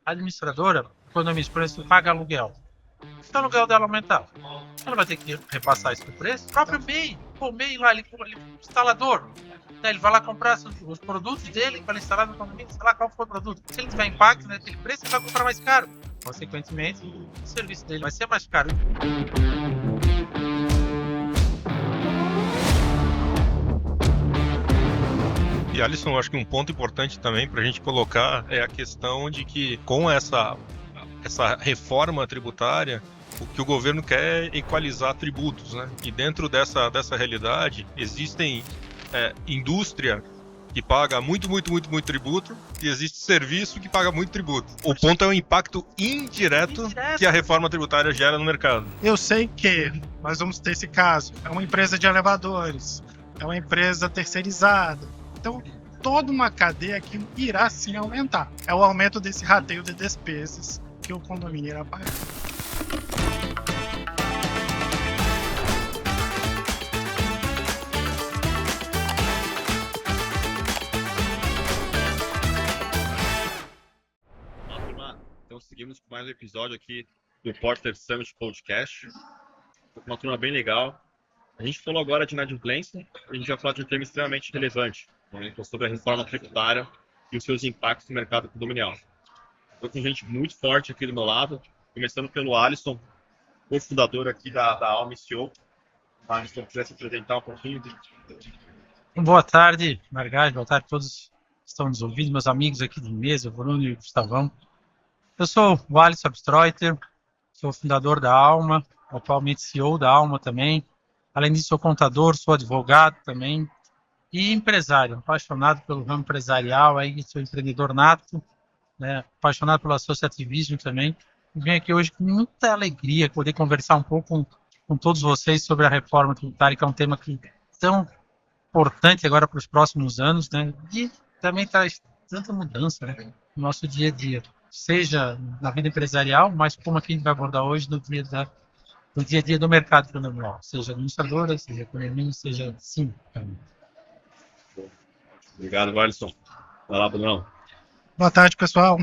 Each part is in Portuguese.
A administradora, economista, por exemplo, paga aluguel. Se o aluguel dela aumentar, ela vai ter que repassar isso no preço. O próprio MEI, o MEI lá, ele instalador, né, ele vai lá comprar os produtos dele para instalar no condomínio, sei lá qual for o produto. Se ele tiver impacto naquele preço, ele vai comprar mais caro. Consequentemente, o serviço dele vai ser mais caro. E Alisson, acho que um ponto importante também para a gente colocar é a questão de que com essa reforma tributária, o que o governo quer é equalizar tributos, né? E dentro dessa realidade existem indústria que paga muito tributo e existe serviço que paga muito tributo. O ponto é o impacto indireto que a reforma tributária gera no mercado. Eu sei que nós vamos ter esse caso. É uma empresa de elevadores, é uma empresa terceirizada. Então, toda uma cadeia que irá sim aumentar. É o aumento desse rateio de despesas que o condomínio irá pagar. Olá, turma. Então seguimos com mais um episódio aqui do Porter Summit Podcast. Uma turma bem legal. A gente falou agora de inadimplência, a gente vai falar de um tema extremamente relevante, né, sobre a reforma tributária e os seus impactos no mercado condominial. Estou com gente muito forte aqui do meu lado, começando pelo Alisson, cofundador aqui da Alma CEO. Alisson, quiser se apresentar um pouquinho. Boa tarde, Margarida, boa tarde a todos que estão nos ouvindo, meus amigos aqui de mesa, Bruno e Gustavão. Eu sou o Alisson Abstreuter, sou fundador da Alma, atualmente CEO da Alma também. Além disso, sou contador, sou advogado também e empresário, apaixonado pelo ramo empresarial, aí sou empreendedor nato, né, apaixonado pelo associativismo também. E venho aqui hoje com muita alegria poder conversar um pouco com todos vocês sobre a reforma tributária, que é um tema que é tão importante agora para os próximos anos, né, e também traz tanta mudança, né, no nosso dia a dia, seja na vida empresarial, mas como aqui a gente vai abordar hoje no dia a dia do mercado condominial, seja administradora, seja economia, seja sim. Obrigado, Alisson. Vai lá, Bruno. Boa tarde, pessoal.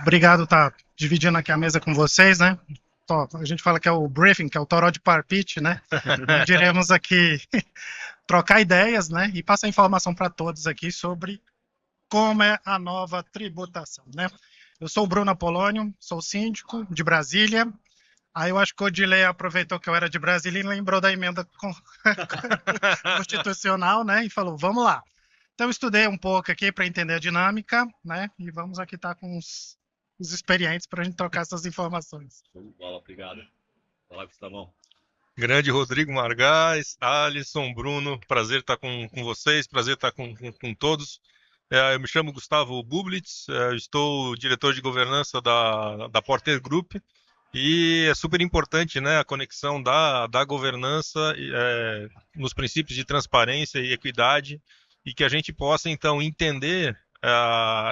Obrigado por estar dividindo aqui a mesa com vocês, né? A gente fala que é o briefing, que é o toró de parpite, né? Iremos aqui trocar ideias, né? E passar informação para todos aqui sobre como é a nova tributação, né? Eu sou o Bruno Apolônio, sou síndico de Brasília. Aí eu acho que o Odilei aproveitou que eu era de Brasília e lembrou da emenda constitucional, né? E falou, vamos lá. Então eu estudei um pouco aqui para entender a dinâmica, né? E vamos aqui estar com os experientes para a gente trocar essas informações. Bola, obrigado. Fala, Gustavão. Grande Rodrigo Margás, Alisson, Bruno, prazer estar com vocês, prazer estar com todos. Eu me chamo Gustavo Bublitz, estou diretor de governança da Porter Group e é super importante, né, a conexão da governança nos princípios de transparência e equidade e que a gente possa, então, entender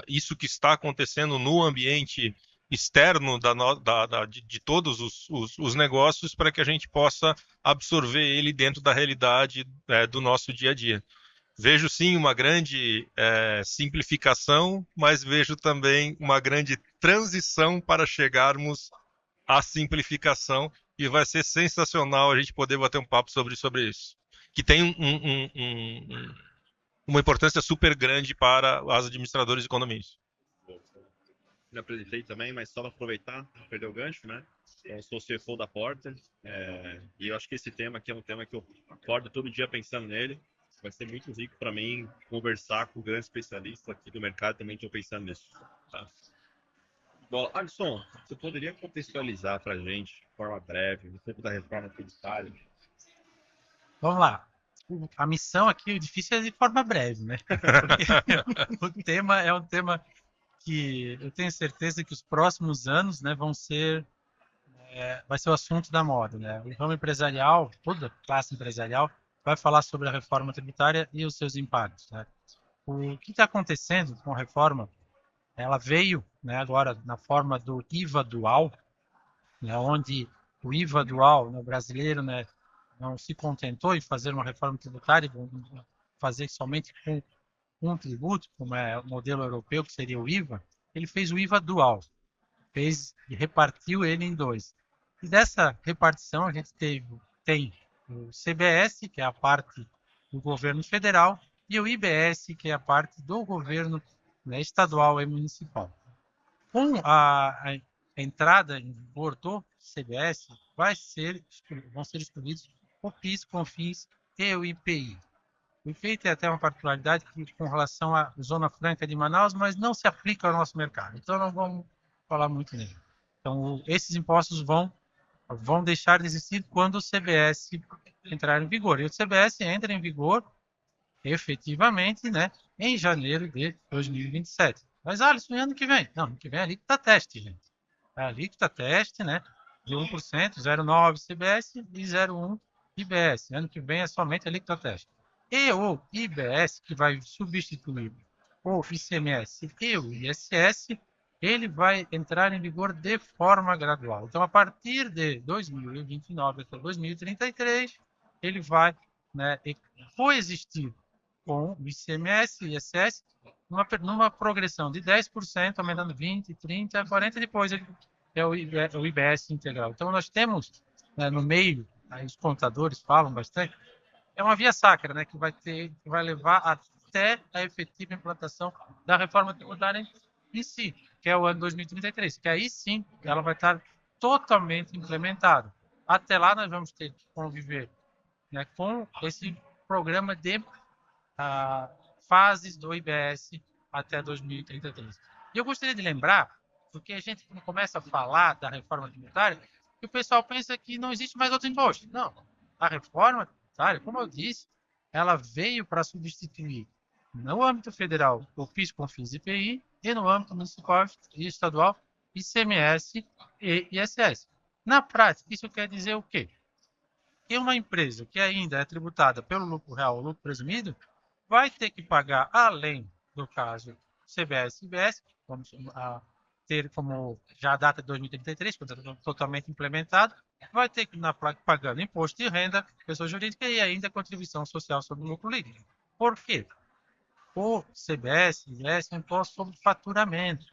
isso que está acontecendo no ambiente externo de todos os negócios para que a gente possa absorver ele dentro da realidade do nosso dia a dia. Vejo sim uma grande simplificação, mas vejo também uma grande transição para chegarmos à simplificação e vai ser sensacional a gente poder bater um papo sobre isso, que tem uma importância super grande para as administradoras de condomínios. Me apresentei também, mas só para aproveitar, não perder o gancho, né? Eu sou CFO da Porter e eu acho que esse tema aqui é um tema que eu acordo todo dia pensando nele. Vai ser muito rico para mim conversar com grandes especialistas aqui do mercado, também estou pensando nisso. Tá? Bom, Alisson, você poderia contextualizar para a gente, de forma breve, o tempo da reforma tributária? Vamos lá. A missão aqui, o difícil é de forma breve, né? O tema é um tema que eu tenho certeza que os próximos anos, né, vai ser o assunto da moda, né? O ramo empresarial, toda a classe empresarial, vai falar sobre a reforma tributária e os seus impactos, né? O que está acontecendo com a reforma? Ela veio, né, agora na forma do IVA dual, né, onde o IVA dual, né, brasileiro, né, não se contentou em fazer uma reforma tributária, fazer somente com um tributo, como é o modelo europeu, que seria o IVA. Ele fez o IVA dual. e repartiu ele em dois. E dessa repartição a gente tem o CBS, que é a parte do governo federal, e o IBS, que é a parte do governo, né, estadual e municipal. Com a entrada em vigor do CBS, vão ser excluídos o PIS, COFINS e o IPI. O IPI tem até uma particularidade com relação à Zona Franca de Manaus, mas não se aplica ao nosso mercado. Então, não vamos falar muito nele. Então, esses impostos vão deixar de existir quando o CBS entrar em vigor. E o CBS entra em vigor efetivamente, né, em janeiro de 2027. Mas, Alisson, ano que vem? Não, ano que vem é alíquota teste, gente. É alíquota teste, né, de 1%, 0,9 CBS e 0,1 IBS. Ano que vem é somente alíquota teste. E o IBS, que vai substituir o ICMS e o ISS, ele vai entrar em vigor de forma gradual. Então, a partir de 2029 até 2033, ele vai, né, coexistir com o ICMS e ISS numa progressão de 10%, aumentando 20%, 30%, 40%, e depois é o IBS integral. Então, nós temos, né, no meio, aí os contadores falam bastante, é uma via sacra, né, que vai levar até a efetiva implantação da reforma tributária em si, que é o ano 2033, que aí sim ela vai estar totalmente implementada. Até lá nós vamos ter que conviver, né, com esse programa de fases do IBS até 2033. E eu gostaria de lembrar, porque a gente começa a falar da reforma tributária, que o pessoal pensa que não existe mais outro imposto. Não, a reforma tributária, como eu disse, ela veio para substituir no âmbito federal o PIS, COFINS e IPI, e no âmbito municipal e estadual ICMS e ISS. Na prática, isso quer dizer o quê? Que uma empresa que ainda é tributada pelo lucro real ou lucro presumido vai ter que pagar, além do caso CBS e IBS, vamos ter como já a data de 2033, quando está totalmente implementado, vai ter que, na placa, pagando imposto de renda, pessoa jurídica e ainda contribuição social sobre o lucro líquido. Por quê? O CBS e IBS é um imposto sobre faturamento.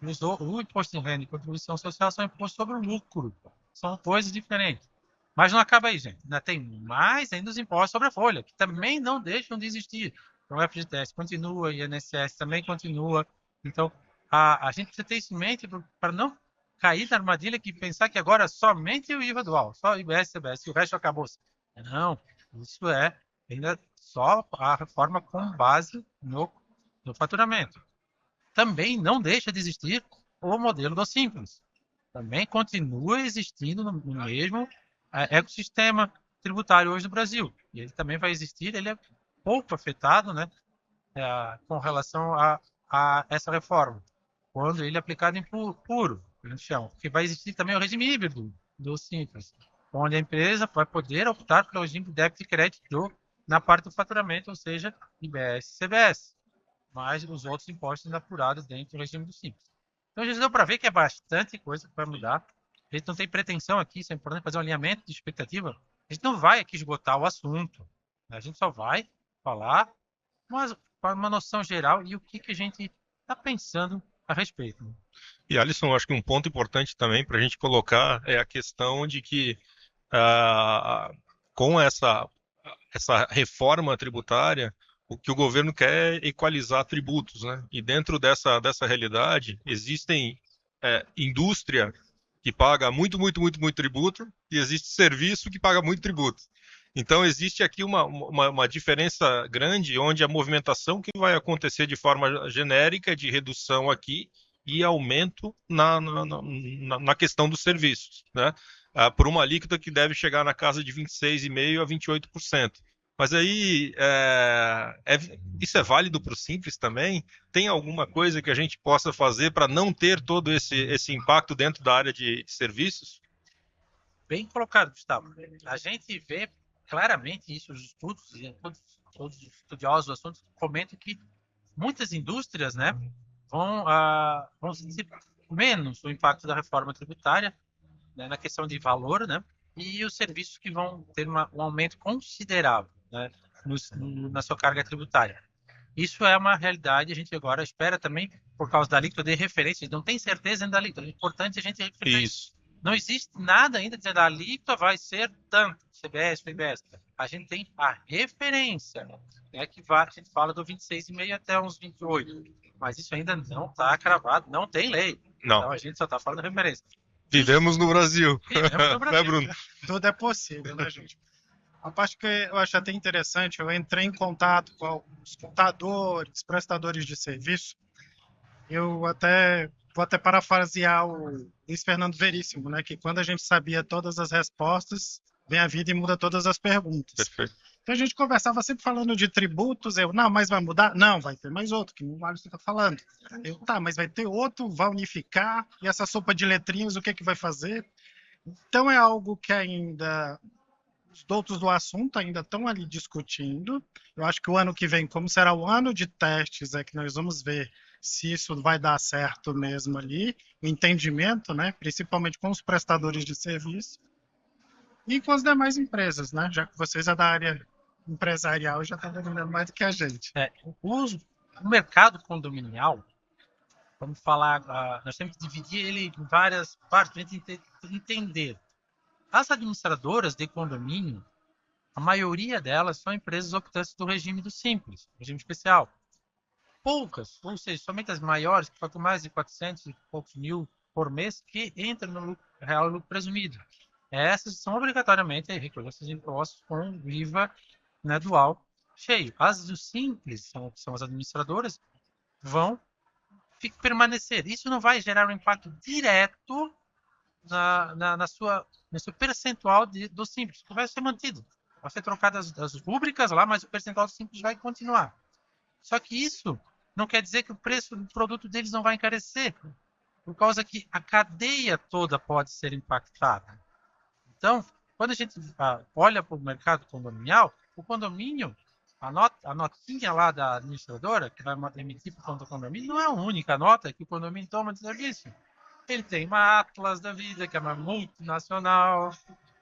O imposto de renda e contribuição social são impostos sobre o lucro. São coisas diferentes. Mas não acaba aí, gente. Ainda tem mais ainda os impostos sobre a folha, que também não deixam de existir. Então, o FGTS continua, o INSS também continua. Então, a gente precisa ter isso em mente para não cair na armadilha que pensar que agora somente o IVA dual, só o IBS, CBS, e o resto acabou-se. Não, isso é ainda só a reforma com base no faturamento. Também não deixa de existir o modelo do Simples. Também continua existindo no mesmo ecossistema tributário hoje no Brasil. E ele também vai existir, ele é pouco afetado, né, com relação a essa reforma, quando ele é aplicado em puro, a gente chama. Porque vai existir também o regime híbrido do Simples, onde a empresa vai poder optar pelo regime de débito e crédito na parte do faturamento, ou seja, IBS e CBS, mas os outros impostos ainda apurados dentro do regime do Simples. Então, já deu para ver que é bastante coisa que vai mudar. A gente não tem pretensão aqui, isso é importante fazer um alinhamento de expectativa. A gente não vai aqui esgotar o assunto. A gente só vai falar uma noção geral e o que a gente está pensando a respeito. E, Alisson, acho que um ponto importante também para a gente colocar é a questão de que com essa reforma tributária, o que o governo quer é equalizar tributos, né? E dentro dessa realidade, existem indústria que paga muito tributo e existe serviço que paga muito tributo. Então, existe aqui uma diferença grande, onde a movimentação que vai acontecer de forma genérica de redução aqui e aumento na questão dos serviços, né? Por uma alíquota que deve chegar na casa de 26,5% a 28%. Mas aí, isso é válido para o Simples também? Tem alguma coisa que a gente possa fazer para não ter todo esse impacto dentro da área de serviços? Bem colocado, Gustavo. A gente vê claramente isso, os estudos, todos os estudiosos do assunto comentam que muitas indústrias, né, vão sentir menos o impacto da reforma tributária, né, na questão de valor, né, e os serviços que vão ter um aumento considerável, né, na sua carga tributária. Isso é uma realidade, a gente agora espera também, por causa da alíquota de referência, não tem certeza ainda da alíquota, é importante a gente referir. Isso. Não existe nada ainda dizendo a alíquota vai ser tanto, CBS, FBS. A gente tem a referência, né, que vai, a gente fala do 26,5 até uns 28, mas isso ainda não está cravado, não tem lei. Não. Então a gente só está falando de referência. Vivemos no Brasil. Vivemos no Brasil. Né, Bruno? Tudo é possível, né, gente? A parte que eu acho até interessante, eu entrei em contato com os contadores, prestadores de serviço. Eu vou até parafrasear o Luiz Fernando Veríssimo, né? Que quando a gente sabia todas as respostas, vem a vida e muda todas as perguntas. Perfeito. Então a gente conversava sempre falando de tributos, não, mas vai mudar? Não, vai ter mais outro, que não vale o que você está falando. Tá, mas vai ter outro, vai unificar, e essa sopa de letrinhas, o que é que vai fazer? Então é algo que ainda os doutos do assunto ainda estão ali discutindo. Eu acho que o ano que vem, como será o ano de testes, é que nós vamos ver se isso vai dar certo mesmo ali, o entendimento, né, principalmente com os prestadores de serviço e com as demais empresas, né, já que vocês é da área empresarial já estão dominando mais do que a gente. O mercado condominial, vamos falar, nós temos que dividir ele em várias partes para a gente entender. As administradoras de condomínio, a maioria delas são empresas optantes do regime do Simples, regime especial. Poucas, ou seja, somente as maiores, que faturam mais de 400 e poucos mil por mês, que entram no lucro real e lucro presumido. Essas são obrigatoriamente recolhidas esses impostos com IVA, né, dual cheio. As do Simples, são as administradoras, vão permanecer. Isso não vai gerar um impacto direto no seu percentual do Simples, que vai ser mantido. Vai ser trocado as rúbricas lá, mas o percentual do Simples vai continuar. Só que isso não quer dizer que o preço do produto deles não vai encarecer, por causa que a cadeia toda pode ser impactada. Então, quando a gente olha para o mercado condominial, o condomínio, a notinha lá da administradora, que vai emitir para o condomínio, não é a única nota que o condomínio toma de serviço. Ele tem uma Atlas da vida, que é uma multinacional,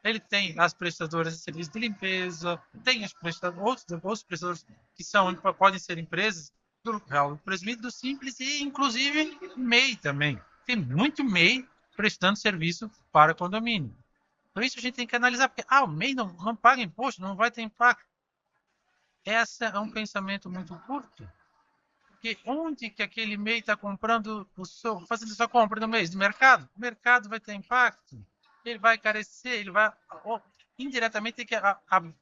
ele tem as prestadoras de serviço de limpeza, tem outros prestadores que podem ser empresas do real presumido, do Simples e, inclusive, MEI também. Tem muito MEI prestando serviço para condomínio. Por isso a gente tem que analisar, porque o MEI não paga imposto, não vai ter impacto. Esse é um pensamento muito curto. Porque onde que aquele MEI está comprando fazendo sua compra no mês? No mercado? O mercado vai ter impacto. Ele vai encarecer, ele vai indiretamente ter que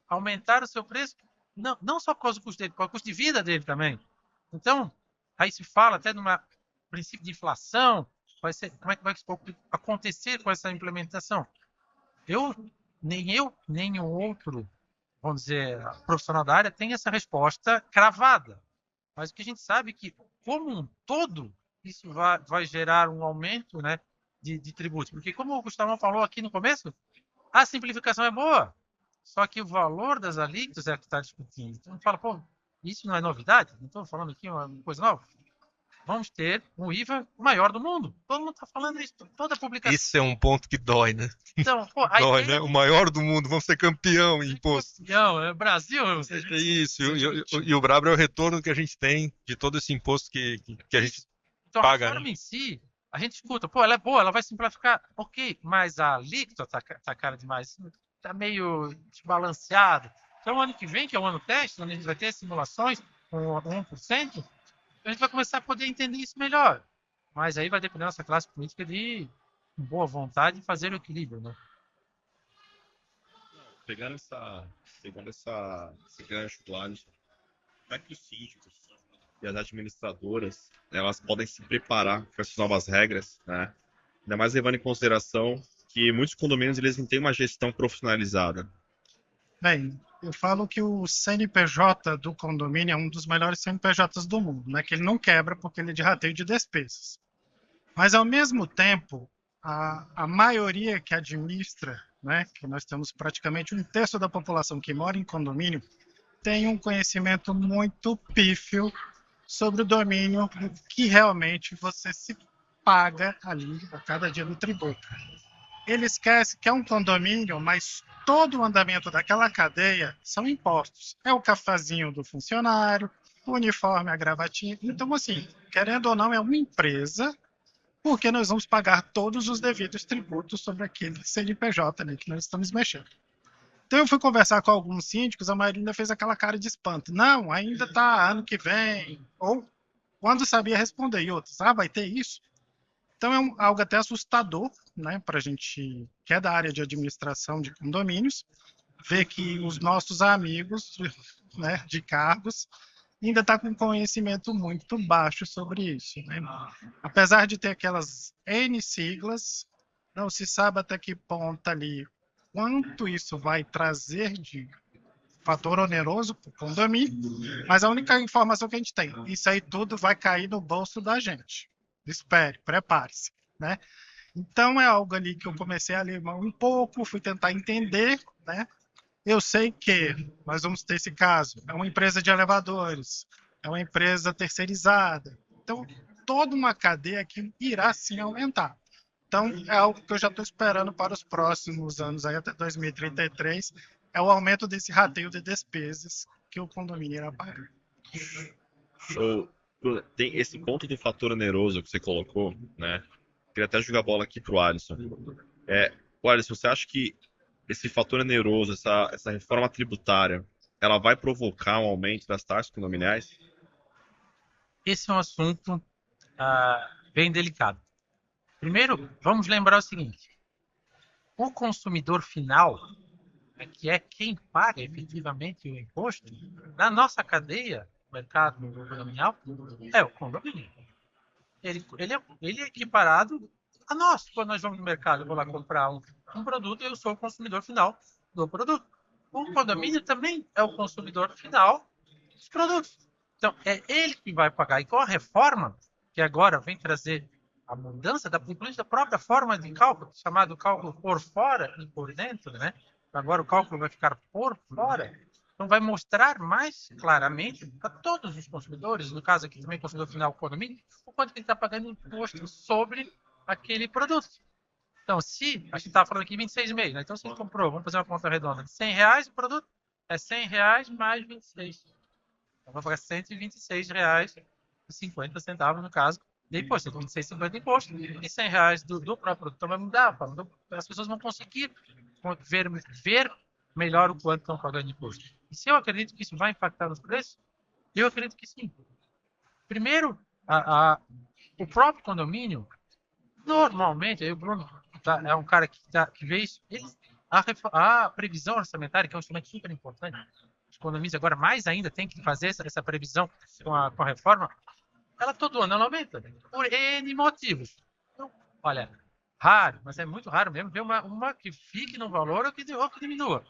aumentar o seu preço, não só por causa do custo dele, por causa do custo de vida dele também. Então, aí se fala até num princípio de inflação, como é que vai acontecer com essa implementação? Nem o outro, vamos dizer, profissional da área tem essa resposta cravada. Mas o que a gente sabe é que, como um todo, isso vai gerar um aumento, né, de tributos. Porque, como o Gustavo falou aqui no começo, a simplificação é boa, só que o valor das alíquotas é que está discutindo. Então, fala, isso não é novidade? Não estou falando aqui uma coisa nova. Vamos ter um IVA maior do mundo. Todo mundo está falando isso, toda a publicação. Esse é um ponto que dói, né? Então, dói, né? O maior do mundo, vamos ser campeão em imposto. Campeão, Brasil. É isso, e o brabo é o retorno que a gente tem de todo esse imposto que a gente paga. A forma em si, a gente escuta, ela é boa, ela vai simplificar. Ok, mas a alíquota tá cara demais, tá meio desbalanceado. Então, ano que vem, que é o ano teste, onde a gente vai ter simulações com 1%, a gente vai começar a poder entender isso melhor. Mas aí vai depender da nossa classe política de boa vontade de fazer o equilíbrio, né? Pegando esse gancho do Alisson, como é que os síndicos e as administradoras elas podem se preparar com essas novas regras, né? Ainda mais levando em consideração que muitos condomínios eles não têm uma gestão profissionalizada. Bem, eu falo que o CNPJ do condomínio é um dos melhores CNPJs do mundo, né? Que ele não quebra porque ele é de rateio de despesas. Mas, ao mesmo tempo, a maioria que administra, né? Que nós temos praticamente 1/3 da população que mora em condomínio, tem um conhecimento muito pífio sobre o domínio que realmente você se paga ali a cada dia do tributo. Ele esquece que é um condomínio, mas todo o andamento daquela cadeia são impostos. É o cafezinho do funcionário, o uniforme, a gravatinha. Então, assim, querendo ou não, é uma empresa, porque nós vamos pagar todos os devidos tributos sobre aquele CNPJ, né, que nós estamos mexendo. Então eu fui conversar com alguns síndicos, a maioria ainda fez aquela cara de espanto. Não, ainda tá ano que vem. Ou quando sabia responder. E outros, vai ter isso? Então é algo até assustador, né, para a gente que é da área de administração de condomínios, ver que os nossos amigos, né, de cargos ainda está com conhecimento muito baixo sobre isso, né? Apesar de ter aquelas N siglas, não se sabe até que ponto ali quanto isso vai trazer de fator oneroso para o condomínio, mas a única informação que a gente tem, isso aí tudo vai cair no bolso da gente. Espere, prepare-se, né? Então é algo ali que eu comecei a ler um pouco, fui tentar entender, né? Eu sei que nós vamos ter esse caso, é uma empresa de elevadores, é uma empresa terceirizada, então toda uma cadeia que irá sim aumentar. Então, é algo que eu já estou esperando para os próximos anos, aí até 2033, é o aumento desse rateio de despesas que o condomínio irá pagar. Tem esse ponto do fator oneroso que você colocou, né? Queria até jogar a bola aqui pro Alisson. Alisson, você acha que esse fator oneroso, essa reforma tributária, ela vai provocar um aumento das taxas condominiais? Esse é um assunto bem delicado. Primeiro, vamos lembrar o seguinte: o consumidor final, que é quem paga efetivamente o imposto, na nossa cadeia, mercado condominial, é o condomínio. Ele é equiparado a nós. Quando nós vamos no mercado, eu vou lá comprar um produto, eu sou o consumidor final do produto. O condomínio também é o consumidor final dos produtos. Então, é ele que vai pagar. E com a reforma, que agora vem trazer a mudança da própria forma de cálculo, chamado cálculo por fora e por dentro, né? Agora o cálculo vai ficar por fora. Então vai mostrar mais claramente para todos os consumidores, no caso aqui também consumidor final, o condomínio, o quanto ele está pagando imposto sobre aquele produto. Então, se a gente está falando aqui 26,5, né? Então se ele comprou, vamos fazer uma conta redonda, de R$100 o produto, é R$100 mais 26. Então vai pagar R$126,50 no caso de imposto. 26,50 de imposto e R$100 do próprio produto. Então vai mudar. As pessoas vão conseguir ver melhor o quanto estão pagando de imposto. E se eu acredito que isso vai impactar nos preços, eu acredito que sim. Primeiro, o próprio condomínio, normalmente, aí o Bruno é um cara que vê isso, a previsão orçamentária, que é um instrumento super importante, os condomínios agora mais ainda tem que fazer essa previsão com a reforma, ela todo ano ela aumenta, por N motivos. Então, olha, raro, mas é muito raro mesmo ver uma que fique no valor ou que diminua.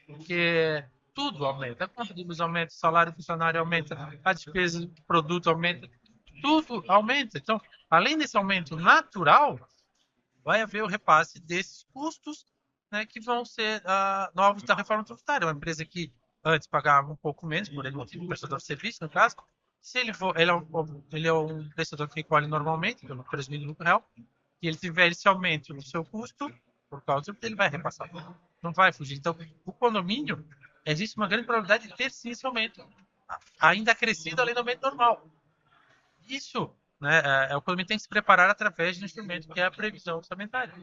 Porque tudo aumenta, a conta de luz aumenta, o salário do funcionário aumenta, a despesa do produto aumenta, tudo aumenta. Então, além desse aumento natural, vai haver o repasse desses custos, né, que vão ser novos da reforma tributária. Uma empresa que antes pagava um pouco menos, por ele motivo, prestador de serviço, no caso, se ele é um prestador que recolhe normalmente, pelo prejuízo do lucro real, e ele tiver esse aumento no seu custo, por causa dele, vai repassar. Não vai fugir. Então, o condomínio, existe uma grande probabilidade de ter sim esse aumento, ainda crescido além do aumento normal. Isso, né, o condomínio tem que se preparar através de um instrumento que é a previsão orçamentária.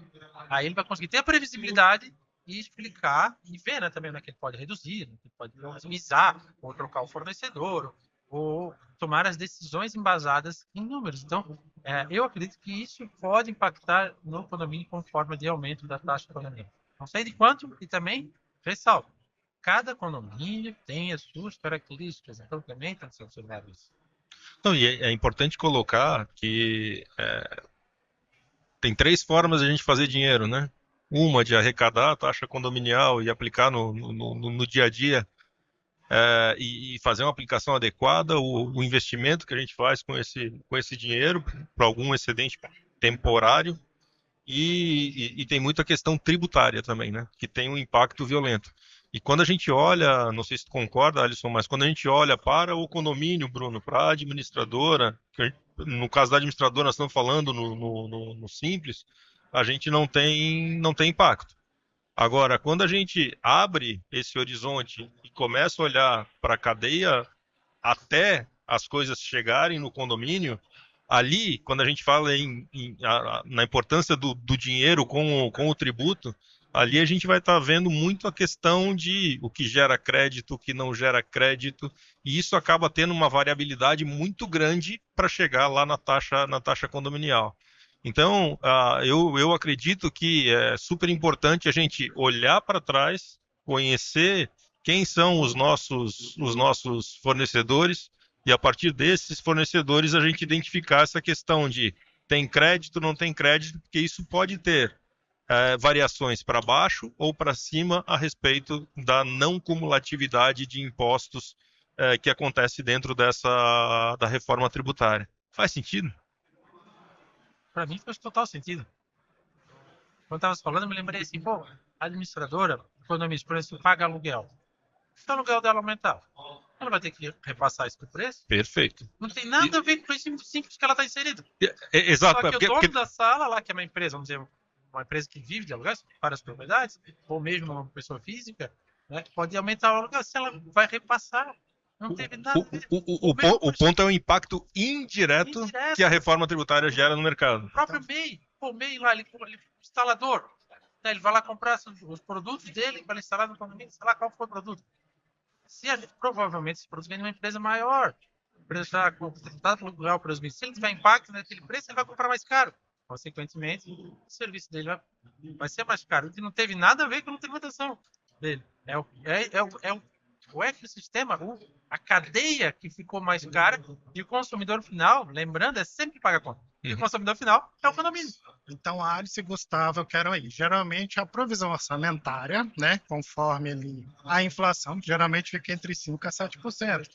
Aí ele vai conseguir ter a previsibilidade e explicar e ver, né, também onde é que ele pode reduzir, onde ele pode otimizar, ou trocar o fornecedor, ou tomar as decisões embasadas em números. Então, eu acredito que isso pode impactar no condomínio como forma de aumento da taxa de condomínio. Não sei de quanto, e também, ressalto, cada condomínio tem as suas características, então também tem que ser observado isso. Então, e é importante colocar que tem 3 formas de a gente fazer dinheiro, né? Uma de arrecadar a taxa condominial e aplicar no dia a dia, e fazer uma aplicação adequada, o investimento que a gente faz com esse dinheiro para algum excedente temporário, e tem muita questão tributária também, né? Que tem um impacto violento. E quando a gente olha, não sei se tu concorda, Alisson, mas quando a gente olha para o condomínio, Bruno, para a administradora, no caso da administradora nós estamos falando no simples, a gente não tem impacto. Agora, quando a gente abre esse horizonte e começa a olhar para a cadeia até as coisas chegarem no condomínio, ali, quando a gente fala na importância do dinheiro com o tributo, ali a gente vai estar vendo muito a questão de o que gera crédito, o que não gera crédito, e isso acaba tendo uma variabilidade muito grande para chegar lá na taxa condominial. Então, eu acredito que é super importante a gente olhar para trás, conhecer quem são os nossos fornecedores, e a partir desses fornecedores a gente identificar essa questão de tem crédito, não tem crédito, porque isso pode ter variações para baixo ou para cima a respeito da não cumulatividade de impostos que acontece dentro da reforma tributária. Faz sentido? Para mim faz total sentido. Quando estava falando, eu me lembrei assim, pô, a administradora, economista, por exemplo, paga aluguel. Se o aluguel dela aumentar, ela vai ter que repassar isso para o preço? Perfeito. Não tem nada a ver com isso simples que ela está inserida. Exato. Só que o dono da sala lá, que é uma empresa, vamos dizer, uma empresa que vive de aluguel, várias propriedades, ou mesmo uma pessoa física, né, pode aumentar o aluguel se ela vai repassar. Não teve nada a ver. O ponto é o impacto indireto que a reforma tributária gera no mercado. O próprio MEI, o MEI lá, ele instalador, né, ele vai lá comprar os produtos dele para instalar no condomínio, sei lá qual foi o produto. Provavelmente esse produto vem de uma empresa maior, a empresa está contratada para alugar o preço. Se ele tiver impacto naquele preço, ele vai comprar mais caro. Consequentemente, o serviço dele vai ser mais caro. E não teve nada a ver com a tributação dele. O ecossistema, a cadeia que ficou mais cara, e o consumidor final, lembrando, é sempre que paga a conta. E o consumidor final é o condomínio. Então, Alice e Gustavo, eu quero aí. Geralmente, a provisão orçamentária, né, conforme a inflação, geralmente fica entre 5% a 7%,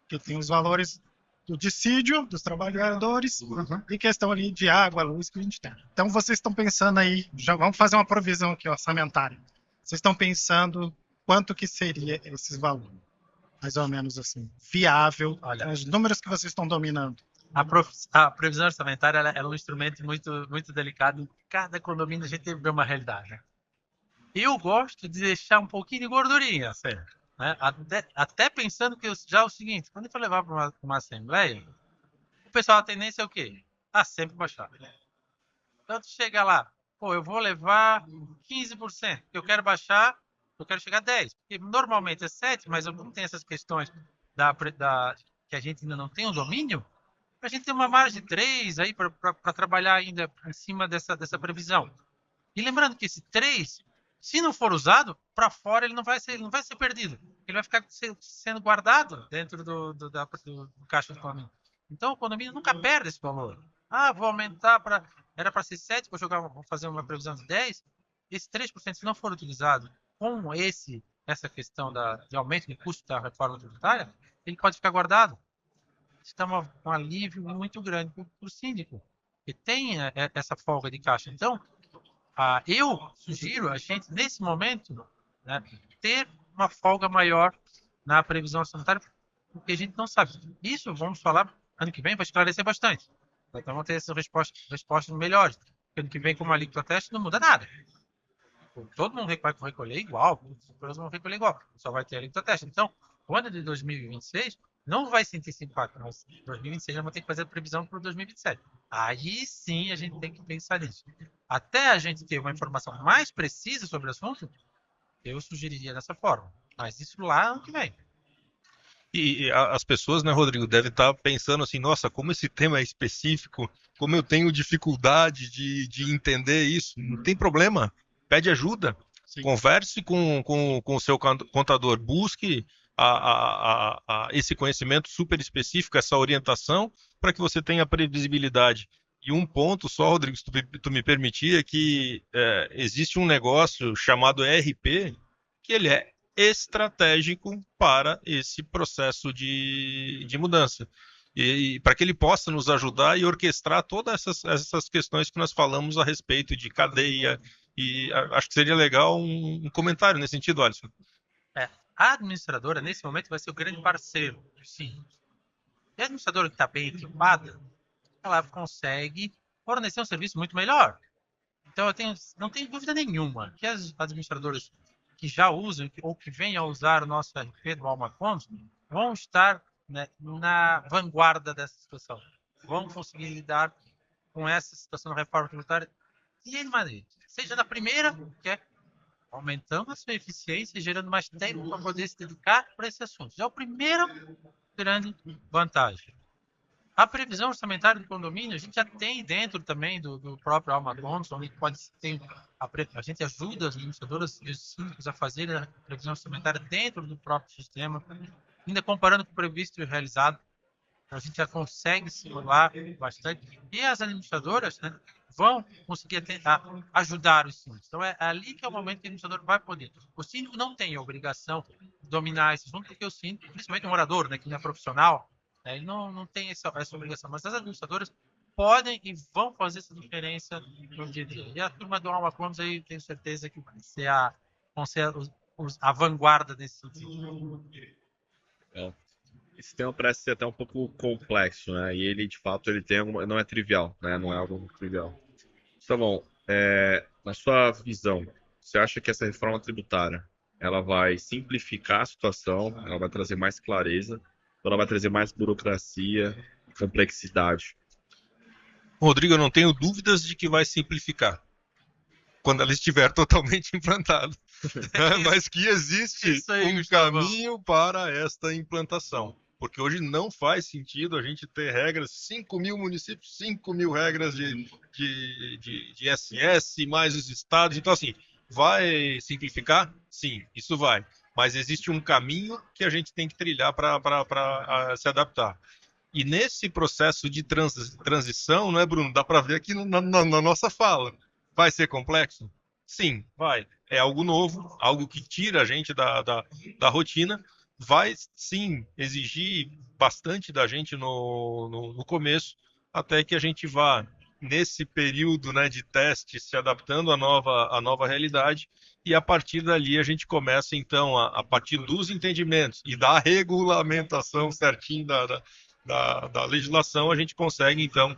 que tem os valores do dissídio dos trabalhadores e questão ali de água, luz que a gente tem. Então, vocês estão pensando aí, já vamos fazer uma provisão aqui orçamentária. Vocês estão pensando quanto que seria esses valores? Mais ou menos assim, viável, olha, os números que vocês estão dominando. A previsão orçamentária é um instrumento muito, muito delicado. Cada condomínio a gente tem que ver uma realidade. Né? Eu gosto de deixar um pouquinho de gordurinha, certo? Né? Até pensando que já é o seguinte, quando eu for levar para uma assembleia, o pessoal a tendência é o quê? Sempre baixar. Então, chega lá, pô, eu vou levar 15%, eu quero baixar, eu quero chegar a 10%, porque normalmente é 7%, mas eu não tenho essas questões que a gente ainda não tem o domínio, a gente tem uma margem de 3% aí para trabalhar ainda em cima dessa previsão. E lembrando que esse 3%, se não for usado, para fora ele não vai ser perdido. Ele vai ficar sendo guardado dentro do caixa do condomínio. Então o condomínio nunca perde esse valor. Vou aumentar era para ser 7%, vou fazer uma previsão de 10%. Esse 3%, se não for utilizado com essa questão de aumento de custo da reforma tributária, ele pode ficar guardado. Isso dá um alívio muito grande para o síndico, que tem essa folga de caixa. Então, eu sugiro a gente, nesse momento, né, ter uma folga maior na previsão orçamentária, porque a gente não sabe. Isso, vamos falar, ano que vem vai esclarecer bastante. Então, vamos ter essas respostas melhores. Ano que vem, como a alíquota teste, não muda nada. Todo mundo vai recolher igual, os empresas vão recolher igual, só vai ter a alíquota teste. Então, o ano de 2026 não vai sentir esse impacto, mas em 2026 já vamos ter que fazer a previsão para o 2027. Aí sim a gente tem que pensar nisso. Até a gente ter uma informação mais precisa sobre o assunto, eu sugeriria dessa forma. Mas isso lá ano que vem. E as pessoas, né, Rodrigo, devem estar pensando assim, nossa, como esse tema é específico, como eu tenho dificuldade de entender isso. Não tem problema, pede ajuda, sim. Converse com o seu contador, busque esse conhecimento super específico, essa orientação, para que você tenha previsibilidade. E um ponto só, Rodrigo, se tu me permitir, é que existe um negócio chamado ERP, que ele é estratégico para esse processo de mudança. E para que ele possa nos ajudar e orquestrar todas essas questões que nós falamos a respeito de cadeia. E acho que seria legal um comentário nesse sentido, Alisson. A administradora, nesse momento, vai ser o grande parceiro. Sim. E a administradora que está bem equipada, ela consegue fornecer um serviço muito melhor. Então, não tenho dúvida nenhuma que as administradoras que já usam ou que venham a usar o nosso RP do Alma Condos vão estar né, na vanguarda dessa situação. Vão conseguir lidar com essa situação da reforma tributária de maneira. Seja na primeira, que é aumentando a sua eficiência e gerando mais tempo para poder se dedicar para esse assunto. Já é a primeira grande vantagem. A previsão orçamentária do condomínio, a gente já tem dentro também do próprio Alma Condos, onde pode ter a gente ajuda as administradoras e os síndicos a fazerem a previsão orçamentária dentro do próprio sistema, ainda comparando com o previsto e o realizado, a gente já consegue simular bastante. E as administradoras, né, vão conseguir ajudar os síndicos. Então é ali que é o momento que o administrador vai poder. O síndico não tem a obrigação de dominar esse assunto, porque o síndico, principalmente o morador, né, que não é profissional, ele não tem essa obrigação, mas as administradoras podem e vão fazer essa diferença no dia a dia. E a turma do Alma Condos aí, tenho certeza que vão ser a vanguarda nesse sentido. Esse tema parece ser até um pouco complexo, né? E ele, de fato, não é trivial, né? Não é algo trivial. Tá bom. Na sua visão, você acha que essa reforma tributária ela vai simplificar a situação, ela vai trazer mais clareza, ou ela vai trazer mais burocracia, complexidade? Rodrigo, eu não tenho dúvidas de que vai simplificar quando ela estiver totalmente implantada. Mas que existe um caminho para esta implantação. Porque hoje não faz sentido a gente ter regras, 5.000 municípios, 5.000 regras de ISS, mais os estados. Então, assim, vai simplificar? Sim, isso vai. Mas existe um caminho que a gente tem que trilhar para se adaptar. E nesse processo de transição, né, Bruno? Dá para ver aqui na nossa fala. Vai ser complexo? Sim, vai. É algo novo, algo que tira a gente da rotina. Vai, sim, exigir bastante da gente no começo, até que a gente vá, nesse período, né, de teste, se adaptando à nova realidade. E a partir dali a gente começa, então, a partir dos entendimentos e da regulamentação certinho da legislação, a gente consegue, então,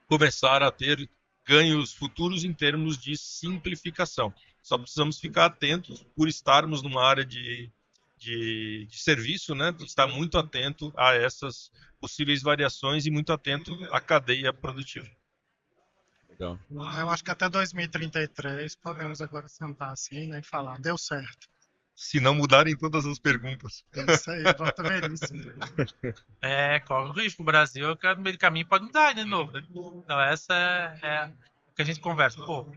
começar a ter ganhos futuros em termos de simplificação. Só precisamos ficar atentos por estarmos numa área de serviço, né? Estar muito atento a essas possíveis variações e muito atento à cadeia produtiva. Legal. Eu acho que até 2033 podemos agora sentar assim, né, e falar, deu certo. Se não mudarem todas as perguntas. É isso aí, volta veríssimo. Corre o risco. O Brasil, que no meio do caminho, pode mudar de novo. Né? Então, essa é o que a gente conversa. Pô,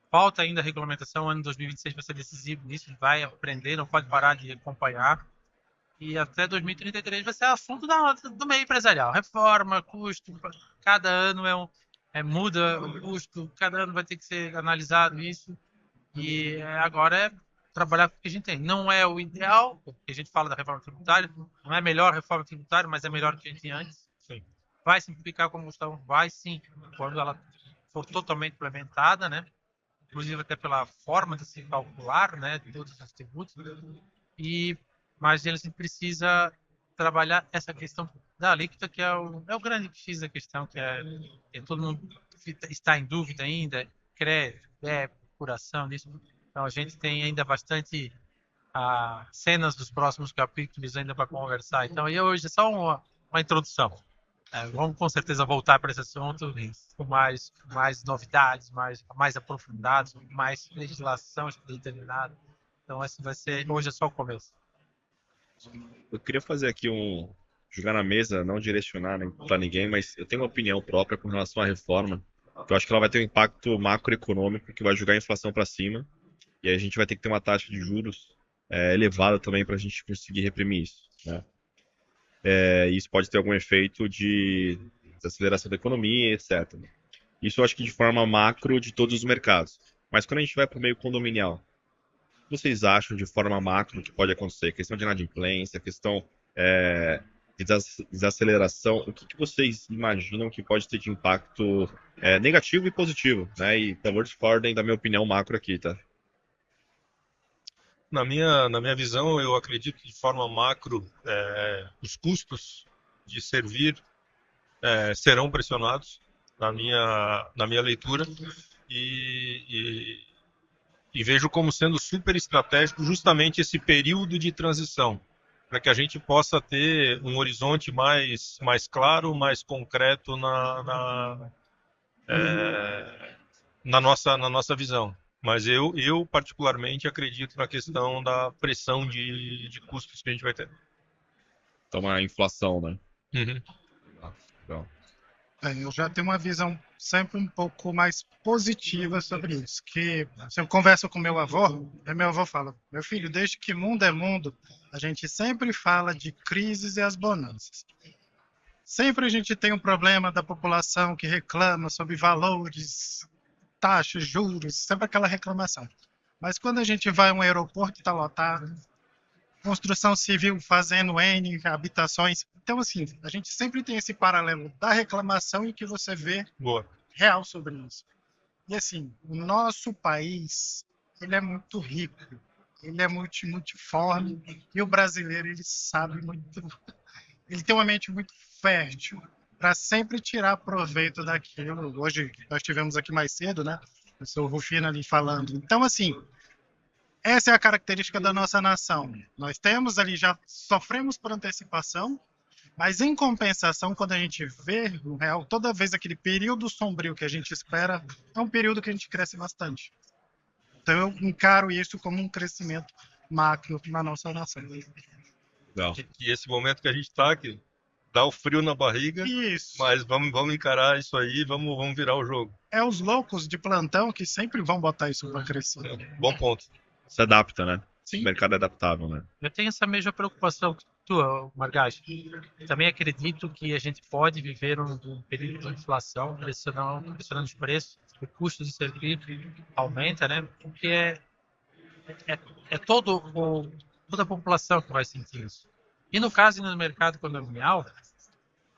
falta ainda a regulamentação, o ano de 2026 vai ser decisivo nisso, vai aprender, não pode parar de acompanhar. E até 2033 vai ser assunto do meio empresarial. Reforma, custo, cada ano muda o custo, cada ano vai ter que ser analisado isso. E agora é trabalhar com o que a gente tem. Não é o ideal, porque a gente fala da reforma tributária, não é a melhor reforma tributária, mas é melhor do que a gente tinha antes. Sim. Vai simplificar, como o Gustavo vai, sim, quando ela for totalmente implementada, né? Inclusive até pela forma de se calcular, né, de todos os tributos. Mas ele precisa trabalhar essa questão da alíquota, que é o grande X da questão, que todo mundo está em dúvida ainda, crédito, procuração disso. Então a gente tem ainda bastante cenas dos próximos capítulos ainda para conversar. Então hoje é só uma introdução. Vamos com certeza voltar para esse assunto com mais novidades, mais aprofundados, mais legislação determinada. Então esse vai ser, hoje é só o começo. Eu queria fazer aqui jogar na mesa, não direcionar para ninguém, mas eu tenho uma opinião própria com relação à reforma, que eu acho que ela vai ter um impacto macroeconômico que vai jogar a inflação para cima, e aí a gente vai ter que ter uma taxa de juros elevada também para a gente conseguir reprimir isso, né? Isso pode ter algum efeito de desaceleração da economia, etc. Isso eu acho que de forma macro de todos os mercados. Mas quando a gente vai para o meio condominial, o que vocês acham de forma macro que pode acontecer? A questão de inadimplência, a questão de desaceleração, o que vocês imaginam que pode ter de impacto negativo e positivo, né? E por favor, discordem da minha opinião macro aqui, tá? Na minha visão, eu acredito que de forma macro, os custos de servir serão pressionados na minha leitura e vejo como sendo super estratégico justamente esse período de transição. para que a gente possa ter um horizonte mais claro, mais concreto na nossa visão. Mas eu particularmente acredito na questão da pressão de custos que a gente vai ter. Então, a inflação, né? Uhum. Legal. Eu já tenho uma visão sempre um pouco mais positiva sobre isso. Que se eu converso com meu avô fala: meu filho, desde que mundo é mundo, a gente sempre fala de crises e as bonanças. Sempre a gente tem um problema da população que reclama sobre valores, taxas, juros, sempre aquela reclamação. Mas quando a gente vai a um aeroporto está lotado, construção civil fazendo N habitações. Então, assim, a gente sempre tem esse paralelo da reclamação e que você vê Boa. real sobre isso. E, assim, o nosso país, ele é muito rico, ele é multiforme, e o brasileiro, ele sabe muito, ele tem uma mente muito fértil para sempre tirar proveito daquilo. Hoje, nós tivemos aqui mais cedo, né? O seu Rufino ali falando. Então, assim, essa é a característica da nossa nação. Nós temos ali, já sofremos por antecipação, mas em compensação, quando a gente vê no real, toda vez aquele período sombrio que a gente espera, é um período que a gente cresce bastante. Então eu encaro isso como um crescimento macro na nossa nação. Legal. E esse momento que a gente está aqui, dá o frio na barriga, Isso. mas vamos encarar isso aí, vamos virar o jogo. É os loucos de plantão que sempre vão botar isso para crescer. Bom ponto. Se adapta, né? Sim. O mercado é adaptável, né? Eu tenho essa mesma preocupação que tu, Margaz. Também acredito que a gente pode viver um período de inflação, pressionando os preços, o custo de serviço aumenta, né? Porque é toda a população que vai sentir isso. E no caso, no mercado condominial,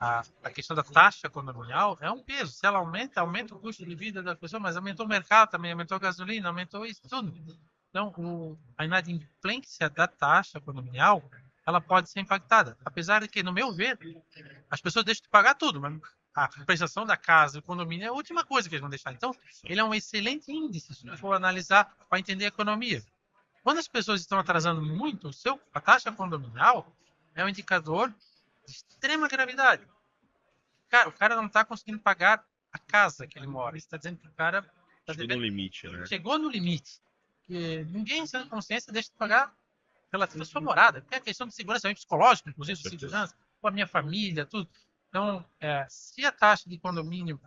a questão da taxa condominial é um peso. Se ela aumenta o custo de vida da pessoa, mas aumentou o mercado também, aumentou a gasolina, aumentou isso tudo. Então, a inadimplência da taxa condominial, ela pode ser impactada. Apesar de que, no meu ver, as pessoas deixam de pagar tudo, mas a prestação da casa, o condomínio é a última coisa que eles vão deixar. Então, ele é um excelente índice, se for analisar para entender a economia. Quando as pessoas estão atrasando muito, a taxa condominial é um indicador de extrema gravidade. Cara, o cara não está conseguindo pagar a casa que ele mora. Está dizendo que o cara Chegou no limite, né? chegou no limite. Que ninguém, sem consciência, deixa de pagar pela sua morada. Porque é questão de segurança, é psicológico, inclusive, de segurança, com a minha família, tudo. Então, se a taxa de condomínio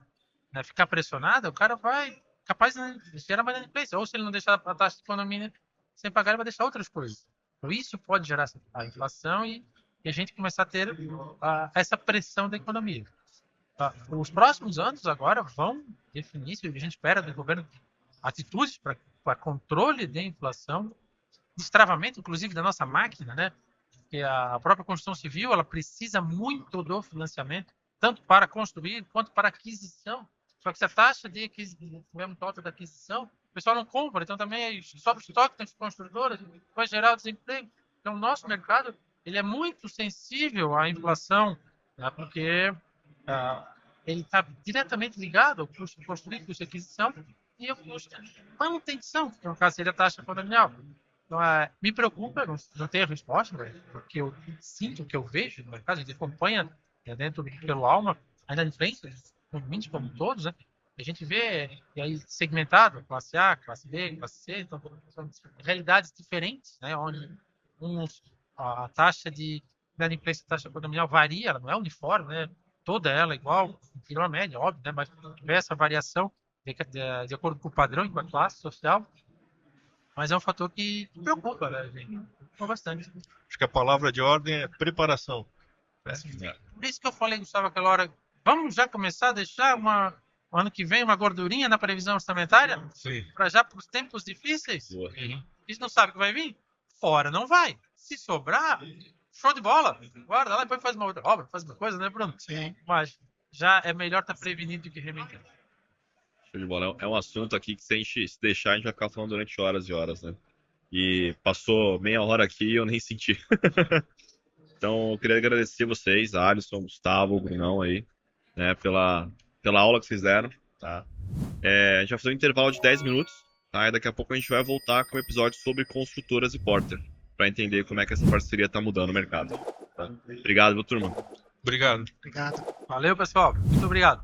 ficar pressionada, o cara vai capaz de gerar mais inadimplência. Ou se ele não deixar a taxa de condomínio sem pagar, ele vai deixar outras coisas. Então, isso pode gerar a inflação e a gente começar a ter essa pressão da economia. Os próximos anos agora vão definir, se a gente espera do governo, atitudes para controle da inflação, destravamento, inclusive, da nossa máquina, né? Porque a própria construção civil, ela precisa muito do financiamento, tanto para construir quanto para aquisição. Só que se a taxa de aquisição tiver muito alta da aquisição, o pessoal não compra, então também sobe o estoque das construtoras, vai gerar o desemprego. Então, o nosso mercado, ele é muito sensível à inflação, né? Porque ele está diretamente ligado ao custo de construir, custo de aquisição, e o custo de manutenção, que no caso seria a taxa condominial. Então, me preocupa, não tenho a resposta, porque eu sinto o que eu vejo no mercado, a gente acompanha dentro pelo Alma, ainda em frente, condomínios como todos, né? A gente vê e aí segmentado, classe A, classe B, classe C, então são realidades diferentes, né? Onde a taxa de inadimplência, a taxa condominial varia, ela não é uniforme, né? Toda ela igual, virou a média, óbvio, né? Mas tiver essa variação de acordo com o padrão e com a classe social, mas é um fator que preocupa, né, gente? Preocupa bastante. Acho que a palavra de ordem é preparação. Por isso que eu falei, Gustavo, aquela hora, vamos já começar a deixar ano que vem uma gordurinha na previsão orçamentária? Sim. Para já para os tempos difíceis? Boa. A gente não sabe o que vai vir? Fora não vai. Se sobrar, show de bola. Guarda lá e depois faz uma outra obra, faz uma coisa, né, Bruno? Sim. Mas já é melhor estar prevenido do que remediado. Show de bola. É um assunto aqui que se deixar, a gente vai ficar falando durante horas e horas, né? E passou meia hora aqui e eu nem senti. Então, eu queria agradecer vocês, Alisson, Gustavo, Brunão aí, né, pela aula que vocês deram, tá? A gente vai fazer um intervalo de 10 minutos, tá? E daqui a pouco a gente vai voltar com um episódio sobre construtoras e Porter. para entender como é que essa parceria está mudando o mercado. Tá? Obrigado, viu, turma? Obrigado. Obrigado. Valeu, pessoal. Muito obrigado.